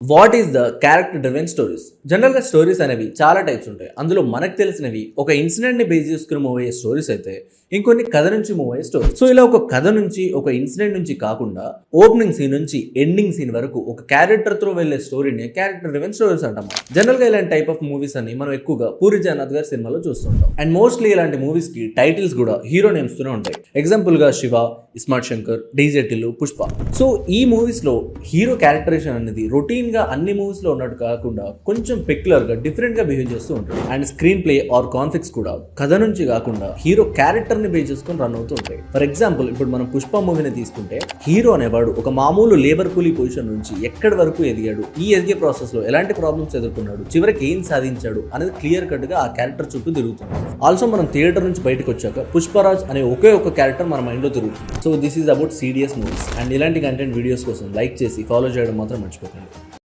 What is the character driven stories? జనరల్గా stories అనేవి చాలా టైప్స్ ఉంటాయి. అందులో మనకు తెలిసినవి ఒక ఇన్సిడెంట్ని బేస్ చేసుకుని మూవ్ అయ్యే స్టోరీస్ అయితే, ఇంకొన్ని కథ నుంచి మూవ్ అయ్యే స్టోరీస్. సో ఇలా ఒక కథ నుంచి, ఒక ఇన్సిడెంట్ నుంచి కాకుండా ఓపెనింగ్ సీన్ నుంచి ఎండింగ్ సీన్ వరకు ఒక క్యారెక్టర్ తో వెళ్లే స్టోరీని క్యారెక్టర్ డ్రివెన్ స్టోరీస్ అంటాం. జనరల్గా ఇలాంటి టైప్ ఆఫ్ మూవీస్ అని మనం ఎక్కువగా పూరి జగన్నాథ్ గారి సినిమాలో చూస్తుంటాం. అండ్ మోస్ట్లీ ఇలాంటి మూవీస్ కి టైటిల్స్ కూడా హీరో నేమ్స్ తోనే ఉంటాయి. ఎగ్జాంపుల్ గా శివ, ఇస్మార్ట్ శంకర్, డీజే టిల్లు, పుష్ప. సో ఈ మూవీస్ లో హీరో క్యారెక్టరేషన్ అనేది రొటీన్ గా అన్ని మూవీస్ లో ఉన్నట్టు కాకుండా కొంచెం పెక్యులర్ గా డిఫరెంట్ గా బిహేవ్ చేస్తూ ఉంటుంది. And screenplay or conflicts కూడా కథ నుంచి కాకుండా హీరో క్యారెక్టర్ ని బేస్ చేసుకుని రన్ అవుతూ ఉంటాయి. ఫర్ ఎగ్జాంపుల్ ఇప్పుడు మనం పుష్ప మూవీని తీసుకుంటే, హీరో అనేవాడు ఒక మామూలు లేబర్ కూలీ పొజిషన్ నుంచి ఎక్కడి వరకు ఎదిగాడు, ఈ ఎదిగే ప్రాసెస్ లో ఎలాంటి ప్రాబ్లమ్స్ ఎదుర్కొన్నాడు, చివరికి ఏం సాధించాడు అనేది క్లియర్ కట్ గా ఆ క్యారెక్టర్ చుట్టూ తిరుగుతుంది. ఆల్సో మనం థియేటర్ నుంచి బయటకు వచ్చాక పుష్పరాజ్ అనే ఒకే ఒక క్యారెక్టర్ మన మైండ్ లో తిరుగుతుంది. So this is about CDS movies. And ఇలాంటి కంటెంట్ వీడియోస్ కోసం లైక్ చేసి ఫాలో చేయడం మాత్రం మర్చిపోకండి.